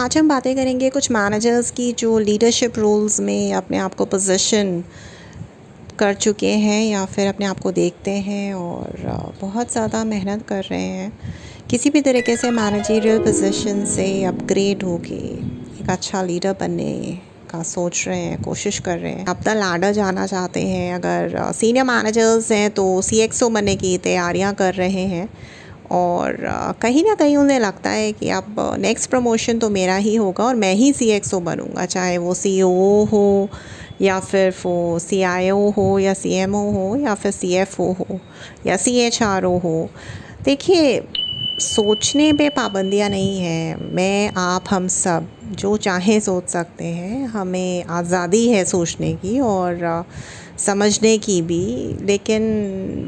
आज हम बातें करेंगे कुछ मैनेजर्स की जो लीडरशिप रोल्स में अपने आप को पोजीशन कर चुके हैं या फिर अपने आप को देखते हैं और बहुत ज़्यादा मेहनत कर रहे हैं किसी भी तरीके से मैनेजरियल पोजीशन से अपग्रेड होके एक अच्छा लीडर बनने का सोच रहे हैं, कोशिश कर रहे हैं, अप द लैडर जाना चाहते हैं। अगर सीनियर मैनेजर्स हैं तो CXO बनने की तैयारियां कर रहे हैं और कहीं ना कहीं उन्हें लगता है कि अब नेक्स्ट प्रमोशन तो मेरा ही होगा और मैं ही CXO बनूंगा, चाहे वो CEO हो या फिर वो CIO हो या CMO हो या फिर CFO हो या CHRO हो। देखिए, सोचने पे पाबंदियाँ नहीं हैं। मैं, आप, हम सब जो चाहें सोच सकते हैं। हमें आज़ादी है सोचने की और समझने की भी, लेकिन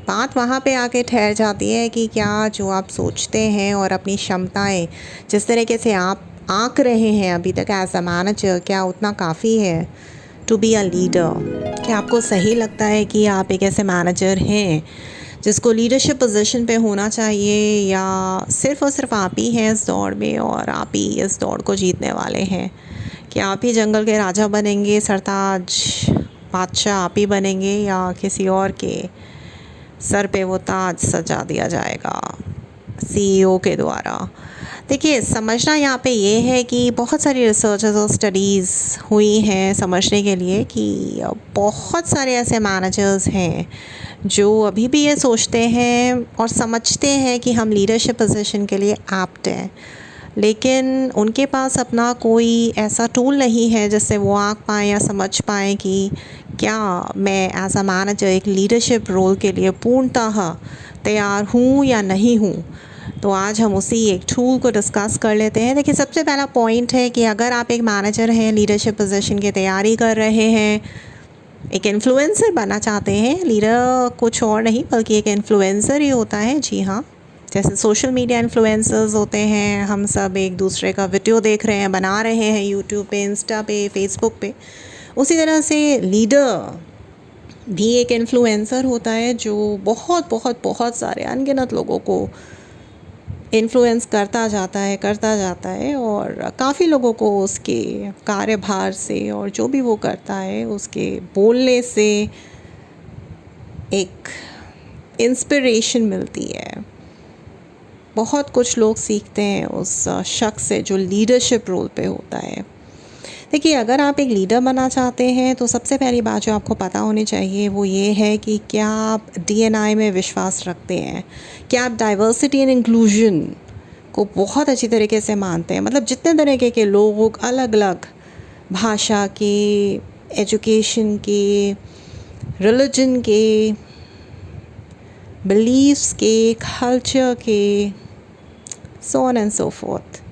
बात वहाँ पे आके ठहर जाती है कि क्या जो आप सोचते हैं और अपनी क्षमताएं जिस तरीके से आप आंक रहे हैं अभी तक एज अ मैनेजर, क्या उतना काफ़ी है टू बी अ लीडर? क्या आपको सही लगता है कि आप एक ऐसे मैनेजर हैं जिसको लीडरशिप पोजीशन पे होना चाहिए, या सिर्फ़ और सिर्फ आप ही हैं इस दौड़ में और आप ही इस दौड़ को जीतने वाले हैं? कि आप ही जंगल के राजा बनेंगे, सरताज बादशाह आप ही बनेंगे, या किसी और के सर पे वो ताज सजा दिया जाएगा CEO के द्वारा? देखिए, समझना यहाँ पे ये है कि बहुत सारी रिसर्चेस और स्टडीज़ हुई हैं समझने के लिए कि बहुत सारे ऐसे मैनेजर्स हैं जो अभी भी ये सोचते हैं और समझते हैं कि हम लीडरशिप पोजीशन के लिए एप्ट हैं, लेकिन उनके पास अपना कोई ऐसा टूल नहीं है जिससे वो आँक पाएँ या समझ पाएँ कि क्या मैं एज अ मैनेजर एक लीडरशिप रोल के लिए पूर्णतः तैयार हूँ या नहीं हूँ। तो आज हम उसी एक टूल को डिस्कस कर लेते हैं। देखिए, सबसे पहला पॉइंट है कि अगर आप एक मैनेजर हैं, लीडरशिप पोजीशन की तैयारी कर रहे हैं, एक इन्फ्लुएंसर बनना चाहते हैं, लीडर कुछ और नहीं बल्कि एक इन्फ्लुएंसर ही होता है। जी हाँ, जैसे सोशल मीडिया इन्फ्लुएंसर्स होते हैं, हम सब एक दूसरे का वीडियो देख रहे हैं, बना रहे हैं यूट्यूब पे, इंस्टा पे, फेसबुक पे, उसी तरह से लीडर भी एक इन्फ्लुएंसर होता है जो बहुत बहुत बहुत सारे अनगिनत लोगों को इन्फ्लुएंस करता जाता है और काफ़ी लोगों को उसके कार्यभार से और जो भी वो करता है उसके बोलने से एक इंस्पिरेशन मिलती है। बहुत कुछ लोग सीखते हैं उस शख्स से जो लीडरशिप रोल पे होता है। देखिए, अगर आप एक लीडर बनना चाहते हैं तो सबसे पहली बात जो आपको पता होनी चाहिए वो ये है कि क्या आप DNI में विश्वास रखते हैं, क्या आप डाइवर्सिटी एंड इंक्लूजन को बहुत अच्छी तरीके से मानते हैं। मतलब जितने तरीके के लोग अलग अलग भाषा के, एजुकेशन के, रिलीजन के, बिलीव्स के, कल्चर के, so on and so fourth,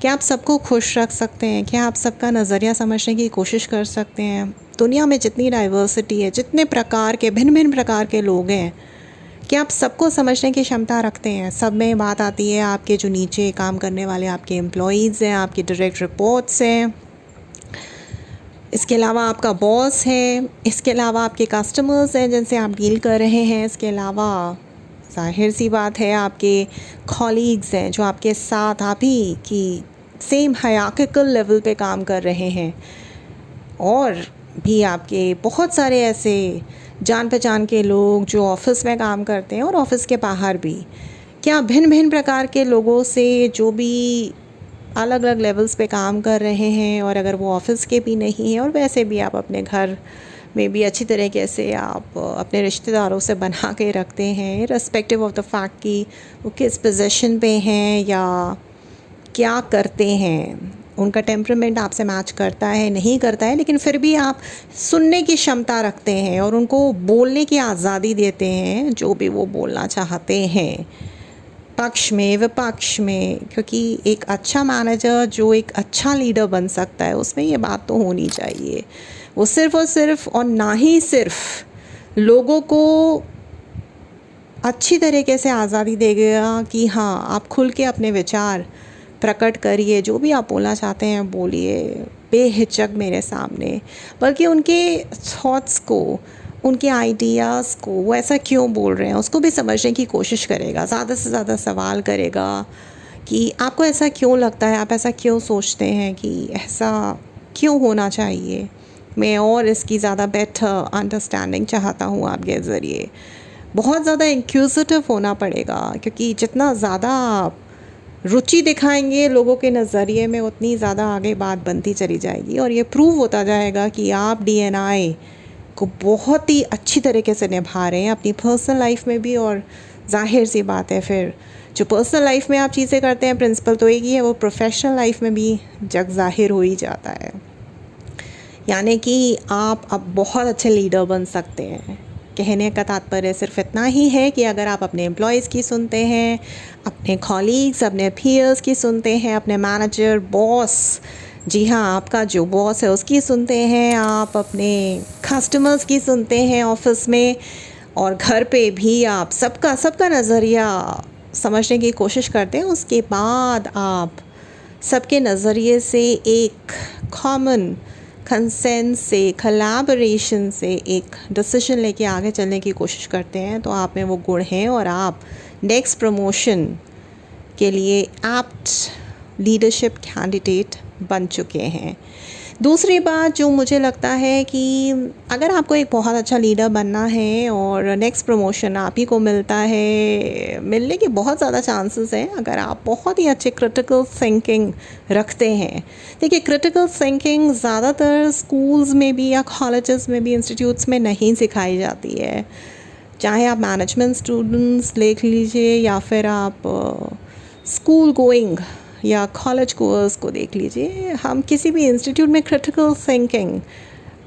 क्या आप सबको खुश रख सकते हैं? क्या आप सबका नज़रिया समझने की कोशिश कर सकते हैं? दुनिया में जितनी डाइवर्सिटी है, जितने प्रकार के भिन्न भिन्न प्रकार के लोग हैं, क्या आप सबको समझने की क्षमता रखते हैं? सब में बात आती है आपके जो नीचे काम करने वाले आपके एम्प्लॉयज़ हैं, आपके डायरेक्ट रिपोर्ट्स हैं, इसके अलावा आपका बॉस है, इसके अलावा आपके कस्टमर्स हैं जिनसे आप डील कर रहे हैं, इसके अलावा ज़ाहिर सी बात है आपके कॉलीग्स हैं जो आपके साथ आप ही की सेम हायरार्किकल लेवल पे काम कर रहे हैं, और भी आपके बहुत सारे ऐसे जान पहचान के लोग जो ऑफिस में काम करते हैं और ऑफिस के बाहर भी। क्या भिन्न भिन्न प्रकार के लोगों से जो भी अलग अलग लेवल्स पे काम कर रहे हैं, और अगर वो ऑफिस के भी नहीं हैं और वैसे भी आप अपने घर में भी अच्छी तरीके से आप अपने रिश्तेदारों से बना के रखते हैं, रिस्पेक्टिव ऑफ द फैक्ट कि वो किस पोजीशन पे हैं या क्या करते हैं, उनका टेम्परामेंट आपसे मैच करता है नहीं करता है, लेकिन फिर भी आप सुनने की क्षमता रखते हैं और उनको बोलने की आज़ादी देते हैं जो भी वो बोलना चाहते हैं, पक्ष में विपक्ष में। क्योंकि एक अच्छा मैनेजर जो एक अच्छा लीडर बन सकता है उसमें ये बात तो होनी चाहिए, वो सिर्फ़ और सिर्फ और ना ही सिर्फ लोगों को अच्छी तरीके से आज़ादी देगा कि हाँ, आप खुल के अपने विचार प्रकट करिए, जो भी आप बोलना चाहते हैं बोलिए बेहिचक मेरे सामने, बल्कि उनके थॉट्स को, उनके आइडियाज़ को वो ऐसा क्यों बोल रहे हैं उसको भी समझने की कोशिश करेगा, ज़्यादा से ज़्यादा सवाल करेगा कि आपको ऐसा क्यों लगता है, आप ऐसा क्यों सोचते हैं कि ऐसा क्यों होना चाहिए। मैं और इसकी ज़्यादा बेटर अंडरस्टैंडिंग चाहता हूँ आपके ज़रिए। बहुत ज़्यादा इंक्यूजिटिव होना पड़ेगा, क्योंकि जितना ज़्यादा आप रुचि दिखाएंगे लोगों के नज़रिए में, उतनी ज़्यादा आगे बात बनती चली जाएगी और ये प्रूव होता जाएगा कि आप DNI को बहुत ही अच्छी तरीके से निभा रहे हैं अपनी पर्सनल लाइफ में भी। और जाहिर सी बात है, फिर जो पर्सनल लाइफ में आप चीज़ें करते हैं, प्रिंसिपल तो एक ही है, वो प्रोफेशनल लाइफ में भी जग ज़ाहिर हो ही जाता है। यानी कि आप अब बहुत अच्छे लीडर बन सकते हैं। कहने का तात्पर्य सिर्फ इतना ही है कि अगर आप अपने एम्प्लॉयज़ की सुनते हैं, अपने कॉलीग्स, अपने पीयर्स की सुनते हैं, अपने मैनेजर, बॉस, जी हाँ, आपका जो बॉस है उसकी सुनते हैं, आप अपने कस्टमर्स की सुनते हैं ऑफिस में, और घर पे भी आप सबका नज़रिया समझने की कोशिश करते हैं, उसके बाद आप सबके नज़रिए से एक कॉमन कंसेंस से, कोलैबोरेशन से एक डिसीजन लेके आगे चलने की कोशिश करते हैं, तो आप में वो गुण हैं और आप नेक्स्ट प्रमोशन के लिए एप्ट लीडरशिप कैंडिडेट बन चुके हैं। दूसरी बात जो मुझे लगता है कि अगर आपको एक बहुत अच्छा लीडर बनना है और नेक्स्ट प्रमोशन आप ही को मिलता है, मिलने के बहुत ज़्यादा चांसेस हैं अगर आप बहुत ही अच्छे क्रिटिकल थिंकिंग रखते हैं। देखिए, क्रिटिकल थिंकिंग ज़्यादातर स्कूल्स में भी या कॉलेजेस में भी, इंस्टीट्यूट्स में नहीं सिखाई जाती है। चाहे आप मैनेजमेंट स्टूडेंट्स देख लीजिए या फिर आप स्कूल गोइंग या कॉलेज कोर्स को देख लीजिए, हम किसी भी इंस्टीट्यूट में क्रिटिकल थिंकिंग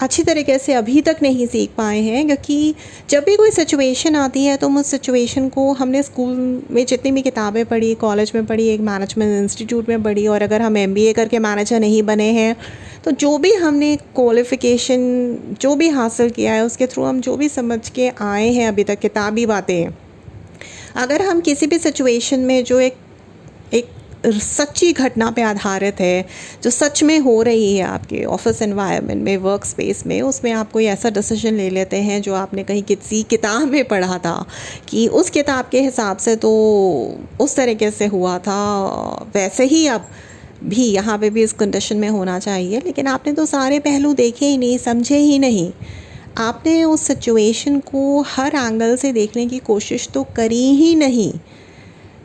अच्छी तरीके से अभी तक नहीं सीख पाए हैं। क्योंकि जब भी कोई सिचुएशन आती है तो हम उस सिचुएशन को, हमने स्कूल में जितनी भी किताबें पढ़ी, कॉलेज में पढ़ी, एक मैनेजमेंट इंस्टीट्यूट में पढ़ी, और अगर हम MBA करके मैनेजर नहीं बने हैं तो जो भी हमने क्वालिफ़िकेशन जो भी हासिल किया है उसके थ्रू हम जो भी समझ के आए हैं अभी तक किताबी बातें, अगर हम किसी भी सिचुएशन में जो एक सच्ची घटना पे आधारित है, जो सच में हो रही है आपके ऑफिस एनवायरनमेंट में, वर्क स्पेस में, उसमें आप कोई ऐसा डिसीजन ले लेते हैं जो आपने कहीं किसी किताब में पढ़ा था कि उस किताब के हिसाब से तो उस तरीके से हुआ था, वैसे ही अब भी यहाँ पे भी इस कंडीशन में होना चाहिए, लेकिन आपने तो सारे पहलू देखे ही नहीं, समझे ही नहीं। आपने उस सिचुएशन को हर एंगल से देखने की कोशिश तो करी ही नहीं।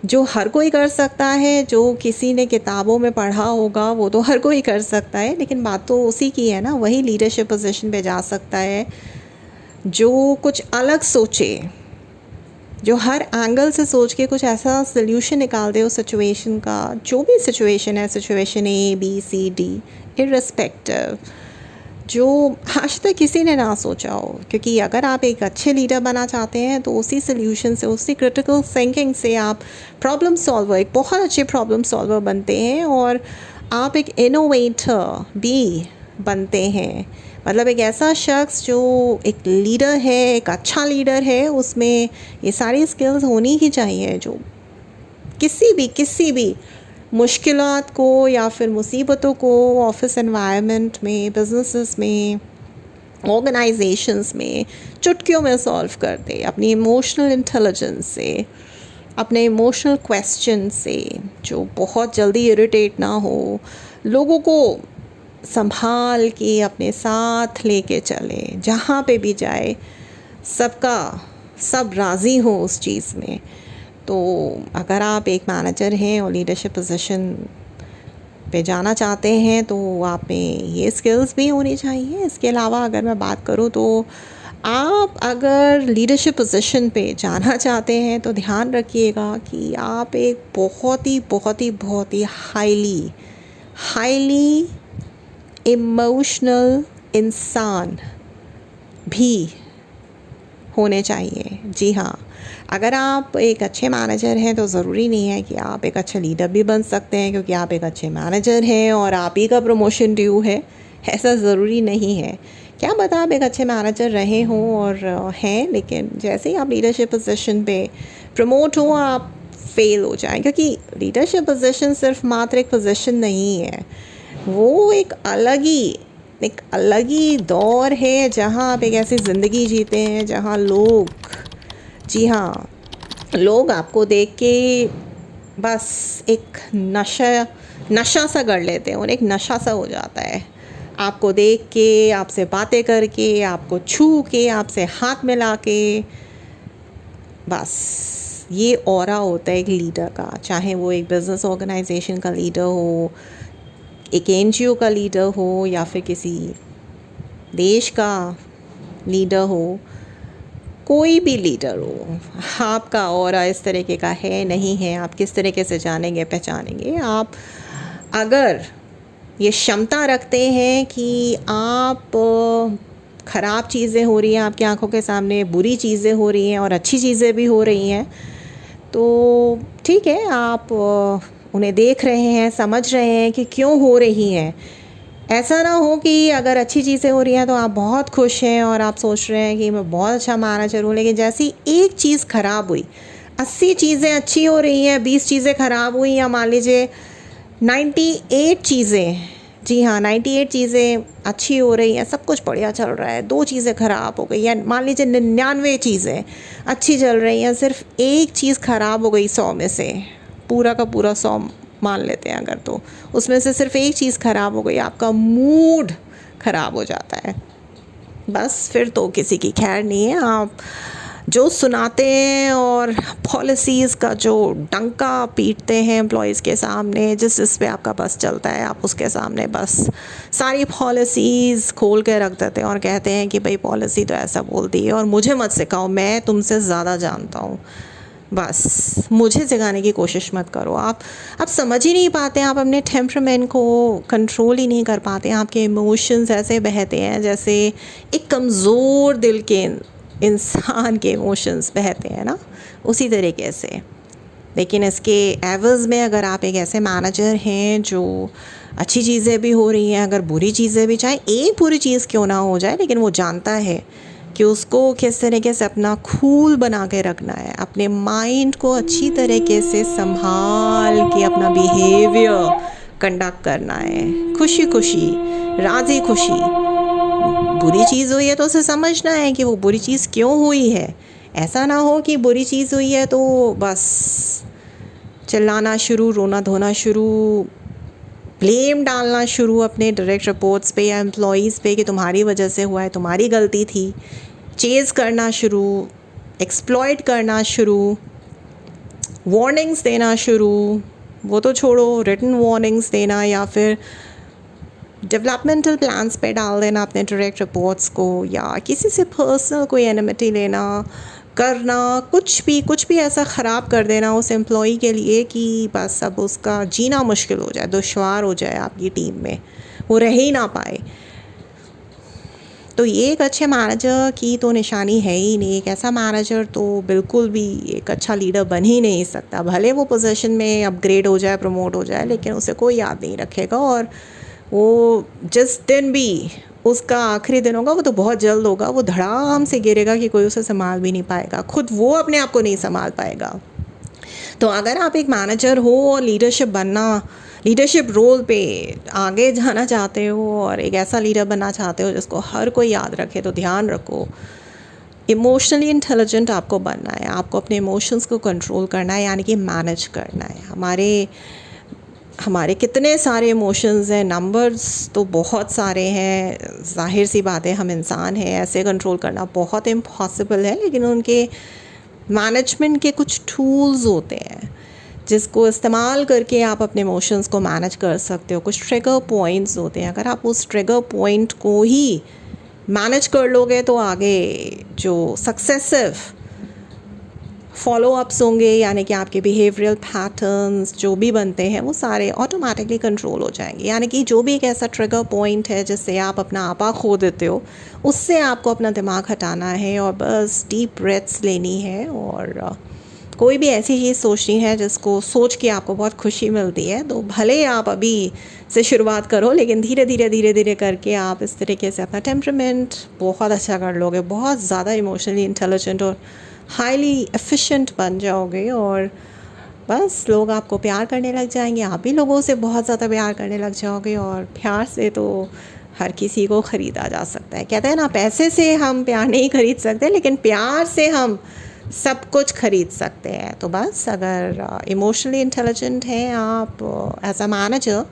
जो हर कोई कर सकता है, जो किसी ने किताबों में पढ़ा होगा वो तो हर कोई कर सकता है, लेकिन बात तो उसी की है ना, वही लीडरशिप पोजीशन पे जा सकता है जो कुछ अलग सोचे, जो हर एंगल से सोच के कुछ ऐसा सोल्यूशन निकाल दे उस सिचुएशन का, जो भी सिचुएशन है, situation A B C D irrespective, जो आज तक किसी ने ना सोचा हो। क्योंकि अगर आप एक अच्छे लीडर बनना चाहते हैं तो उसी सोल्यूशन से, उसी क्रिटिकल थिंकिंग से आप प्रॉब्लम सॉल्वर, एक बहुत अच्छे प्रॉब्लम सॉल्वर बनते हैं और आप एक इनोवेटर भी बनते हैं। मतलब एक ऐसा शख्स जो एक लीडर है, एक अच्छा लीडर है, उसमें ये सारी स्किल्स होनी ही चाहिए, जो किसी भी मुश्किलात को या फिर मुसीबतों को ऑफिस एनवायरनमेंट में, बिजनेसेस में, ऑर्गेनाइजेशंस में चुटकियों में सॉल्व कर दे, अपनी इमोशनल इंटेलिजेंस से, अपने इमोशनल क्वेश्चन से, जो बहुत जल्दी इरिटेट ना हो, लोगों को संभाल के अपने साथ लेके चले, जहाँ पे भी जाए सब राज़ी हो उस चीज़ में। तो अगर आप एक मैनेजर हैं और लीडरशिप पोजीशन पे जाना चाहते हैं तो आप में ये स्किल्स भी होनी चाहिए। इसके अलावा अगर मैं बात करूँ तो आप अगर लीडरशिप पोजीशन पे जाना चाहते हैं तो ध्यान रखिएगा कि आप एक बहुत ही हाईली इमोशनल इंसान भी होने चाहिए। जी हाँ, अगर आप एक अच्छे मैनेजर हैं तो ज़रूरी नहीं है कि आप एक अच्छे लीडर भी बन सकते हैं क्योंकि आप एक अच्छे मैनेजर हैं और आप ही का प्रमोशन ड्यू है, ऐसा ज़रूरी नहीं है। क्या पता आप एक अच्छे मैनेजर रहे हों और हैं, लेकिन जैसे ही आप लीडरशिप पोजीशन पे प्रमोट हो आप फेल हो जाएं, क्योंकि लीडरशिप पोजीशन सिर्फ मात्र एक पोजीशन नहीं है, वो एक अलग ही दौर है जहाँ आप एक ऐसी ज़िंदगी जीते हैं जहाँ लोग, जी हाँ, लोग आपको देख के बस एक नशा सा कर लेते हैं और एक नशा सा हो जाता है आपको देख के, आपसे बातें करके, आपको छू के, आपसे हाथ मिला के। बस ये ऑरा होता है एक लीडर का, चाहे वो एक बिज़नेस ऑर्गेनाइजेशन का लीडर हो, एक एनजीओ का लीडर हो, या फिर किसी देश का लीडर हो, कोई भी लीडर हो। आपका ऑरा इस तरीके का है नहीं है, आप किस तरीके से जानेंगे पहचानेंगे? आप अगर ये क्षमता रखते हैं कि आप ख़राब चीज़ें हो रही हैं आपकी आंखों के सामने, बुरी चीज़ें हो रही हैं और अच्छी चीज़ें भी हो रही हैं, तो ठीक है, आप उन्हें देख रहे हैं, समझ रहे हैं कि क्यों हो रही हैं। ऐसा ना हो कि अगर अच्छी चीज़ें हो रही हैं तो आप बहुत खुश हैं और आप सोच रहे हैं कि मैं बहुत अच्छा मैनेजर हूँ, लेकिन जैसी एक चीज़ ख़राब हुई, 80 चीज़ें अच्छी हो रही हैं, 20 चीज़ें ख़राब हुई, या मान लीजिए 98 चीज़ें, जी हाँ 98 चीज़ें अच्छी हो रही हैं, सब कुछ बढ़िया चल रहा है, 2 चीज़ें ख़राब हो गई, या मान लीजिए 99 चीज़ें अच्छी चल रही हैं, सिर्फ एक चीज़ ख़राब हो गई 100 में से, पूरा का पूरा 100 मान लेते हैं अगर, तो उसमें से सिर्फ एक चीज़ ख़राब हो गई, आपका मूड ख़राब हो जाता है। बस फिर तो किसी की खैर नहीं है। आप जो सुनाते हैं और पॉलिसीज़ का जो डंका पीटते हैं एम्प्लॉयज़ के सामने, जिस पे आपका बस चलता है, आप उसके सामने बस सारी पॉलिसीज़ खोल के रख देते हैं और कहते हैं कि भाई पॉलिसी तो ऐसा बोलती है और मुझे मत सिखाओ, मैं तुमसे ज़्यादा जानता हूँ, बस मुझे सिखाने की कोशिश मत करो। आप समझ ही नहीं पाते, आप अपने टेम्परामेंट को कंट्रोल ही नहीं कर पाते, आपके इमोशंस ऐसे बहते हैं जैसे एक कमज़ोर दिल के इंसान के इमोशंस बहते हैं ना, उसी तरीके से। लेकिन इसके एवज़ में अगर आप एक ऐसे मैनेजर हैं जो अच्छी चीज़ें भी हो रही हैं, अगर बुरी चीज़ें भी, चाहे एक बुरी चीज़ क्यों ना हो जाए, लेकिन वो जानता है कि उसको किस तरीके से अपना कूल बना के रखना है, अपने माइंड को अच्छी तरीके से संभाल के अपना बिहेवियर कंडक्ट करना है, खुशी खुशी, राज़ी खुशी। बुरी चीज़ हुई है तो उसे समझना है कि वो बुरी चीज़ क्यों हुई है। ऐसा ना हो कि बुरी चीज़ हुई है तो बस चिल्लाना शुरू, रोना धोना शुरू, ब्लेम डालना शुरू अपने डायरेक्ट रिपोर्ट्स पे या एम्प्लॉयज़ पे कि तुम्हारी वजह से हुआ है, तुम्हारी गलती थी, चेज़ करना शुरू, एक्सप्लॉइट करना शुरू, वार्निंग्स देना शुरू, वो तो छोड़ो, रिटन वार्निंग्स देना या फिर डेवलपमेंटल प्लान्स पे डाल देना अपने डायरेक्ट रिपोर्ट्स को, या किसी से पर्सनल कोई एनिमिटी लेना, करना, कुछ भी ऐसा ख़राब कर देना उस एम्प्लॉई के लिए कि बस अब उसका जीना मुश्किल हो जाए, दुश्वार हो जाए आपकी टीम में, वो रह ही ना पाए। तो ये एक अच्छे मैनेजर की तो निशानी है ही नहीं। एक ऐसा मैनेजर तो बिल्कुल भी एक अच्छा लीडर बन ही नहीं सकता। भले वो पोजीशन में अपग्रेड हो जाए, प्रमोट हो जाए, लेकिन उसे कोई याद नहीं रखेगा, और वो जिस दिन भी उसका आखिरी दिन होगा वो तो बहुत जल्द होगा, वो धड़ाम से गिरेगा कि कोई उसे संभाल भी नहीं पाएगा, खुद वो अपने आप को नहीं संभाल पाएगा। तो अगर आप एक मैनेजर हो और लीडरशिप रोल पे आगे जाना चाहते हो और एक ऐसा लीडर बनना चाहते हो जिसको हर कोई याद रखे, तो ध्यान रखो, इमोशनली इंटेलिजेंट आपको बनना है, आपको अपने इमोशंस को कंट्रोल करना है, यानी कि मैनेज करना है। हमारे कितने सारे इमोशंस हैं, नंबर्स तो बहुत सारे हैं, ज़ाहिर सी बात है हम इंसान हैं, ऐसे कंट्रोल करना बहुत इम्पॉसिबल है, लेकिन उनके मैनेजमेंट के कुछ टूल्स होते हैं जिसको इस्तेमाल करके आप अपने इमोशंस को मैनेज कर सकते हो। कुछ ट्रिगर पॉइंट्स होते हैं, अगर आप उस ट्रिगर पॉइंट को ही मैनेज कर लोगे तो आगे जो सक्सेसिव फॉलो अप्स होंगे, यानी कि आपके बिहेवियरल पैटर्न्स जो भी बनते हैं वो सारे ऑटोमेटिकली कंट्रोल हो जाएंगे। यानी कि जो भी एक ऐसा ट्रिगर पॉइंट है जिससे आप अपना आपा खो देते हो, उससे आपको अपना दिमाग हटाना है और बस डीप ब्रेथ्स लेनी है, और कोई भी ऐसी चीज़ सोचनी है जिसको सोच के आपको बहुत खुशी मिलती है। तो भले आप अभी से शुरुआत करो, लेकिन धीरे धीरे करके आप इस तरीके से अपना टेम्परामेंट बहुत अच्छा कर लोगे, बहुत ज़्यादा इमोशनली इंटेलिजेंट और हाईली एफिशिएंट बन जाओगे, और बस लोग आपको प्यार करने लग जाएंगे, आप भी लोगों से बहुत ज़्यादा प्यार करने लग जाओगे। और प्यार से तो हर किसी को ख़रीदा जा सकता है। कहते हैं ना, पैसे से हम प्यार नहीं खरीद सकते, लेकिन प्यार से हम सब कुछ ख़रीद सकते हैं। तो बस अगर इमोशनली इंटेलिजेंट हैं आप एज अ मैनेजर,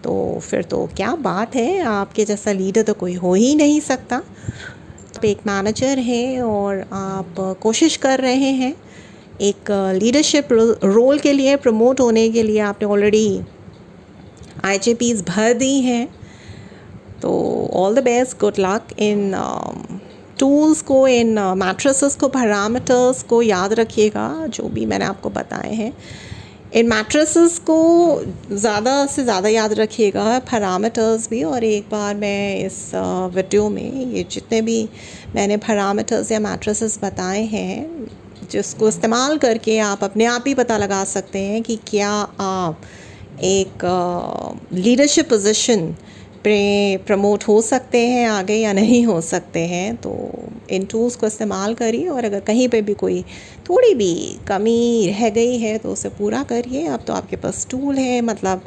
तो फिर तो क्या बात है, आपके जैसा लीडर तो कोई हो ही नहीं सकता। आप एक मैनेजर हैं और आप कोशिश कर रहे हैं एक लीडरशिप रोल के लिए प्रमोट होने के लिए। आपने ऑलरेडी IJPs भर दी हैं, तो all the best, good luck in tools को, इन मैट्रिसेस को, पैरामीटर्स को याद रखिएगा जो भी मैंने आपको बताए हैं। इन मैट्रिसेस को ज़्यादा से ज़्यादा याद रखिएगा, पैरामीटर्स भी। और एक बार मैं इस वीडियो में ये जितने भी मैंने पैरामीटर्स या मैट्रिसेस बताए हैं, जिसको इस्तेमाल करके आप अपने आप ही पता लगा सकते हैं कि क्या आप एक लीडरशिप पोजीशन पे प्रमोट हो सकते हैं आगे या नहीं हो सकते हैं। तो इन टूल्स को इस्तेमाल करिए, और अगर कहीं पे भी कोई थोड़ी भी कमी रह गई है तो उसे पूरा करिए। अब तो आपके पास टूल है, मतलब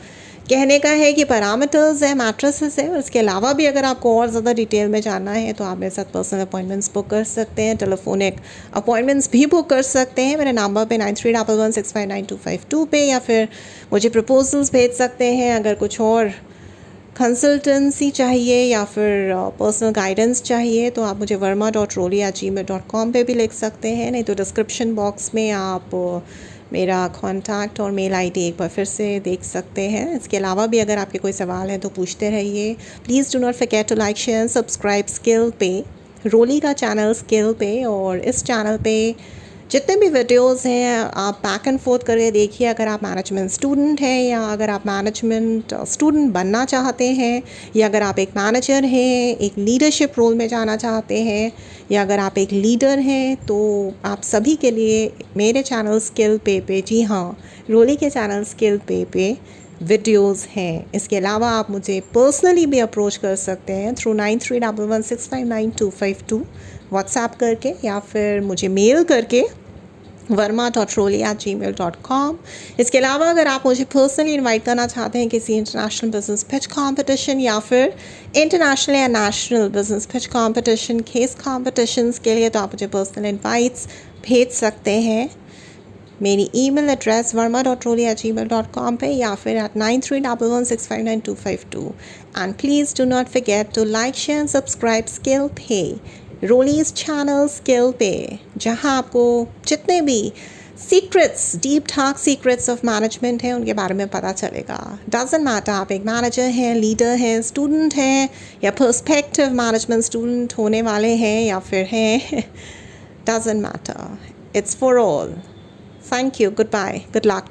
कहने का है कि पैरामीटर्स है, मैट्रिसेस है। और इसके अलावा भी अगर आपको और ज़्यादा डिटेल में जानना है तो आप मेरे साथ पर्सनल अपॉइंटमेंट्स बुक कर सकते हैं, टेलीफोनिक अपॉइंटमेंट्स भी बुक कर सकते हैं मेरे नंबर पे 9311659252 पे, या फिर मुझे प्रपोजल्स भेज सकते हैं। अगर कुछ और कंसल्टेंसी चाहिए या फिर पर्सनल गाइडेंस चाहिए तो आप मुझे verma.roli@gmail.com पे भी लिख सकते हैं, नहीं तो डिस्क्रिप्शन बॉक्स में आप मेरा कॉन्टैक्ट और मेल ID एक बार फिर से देख सकते हैं। इसके अलावा भी अगर आपके कोई सवाल हैं तो पूछते रहिए। Please do not forget to like, share, subscribe skill पे, रोली का चैनल स्किल पे। और इस चैनल पे जितने भी वीडियोस हैं आप बैक एंड फोर्थ करके देखिए। अगर आप मैनेजमेंट स्टूडेंट हैं, या अगर आप मैनेजमेंट स्टूडेंट बनना चाहते हैं, या अगर आप एक मैनेजर हैं, एक लीडरशिप रोल में जाना चाहते हैं, या अगर आप एक लीडर हैं, तो आप सभी के लिए मेरे चैनल स्किल पे जी हाँ, रोली के चैनल स्किल पे वीडियोस हैं। इसके अलावा आप मुझे पर्सनली भी अप्रोच कर सकते हैं थ्रू 9311659252 व्हाट्सएप करके, या फिर मुझे मेल करके verma.roli@gmail.com। इसके अलावा अगर आप मुझे पर्सनली इनवाइट करना चाहते हैं किसी इंटरनेशनल बिजनेस पिच कंपटीशन, या फिर इंटरनेशनल या national business pitch competition, case competitions के लिए, तो आप मुझे पर्सनल इनवाइट्स भेज सकते हैं। मेरी ईमेल एड्रेस verma.roli@gmail.com पे, या फिर at 9311659252। And please do not forget to like, share, subscribe skill पे, रोलीज चैनल स्किल पे, जहां आपको जितने भी secrets, deep dark secrets of management हैं उनके बारे में पता चलेगा। डजंट मैटर आप एक मैनेजर हैं, लीडर हैं, स्टूडेंट हैं, या पर्सपेक्टिव मैनेजमेंट स्टूडेंट होने वाले हैं या फिर हैं, doesn't matter, it's for all. Thank you, goodbye, good luck.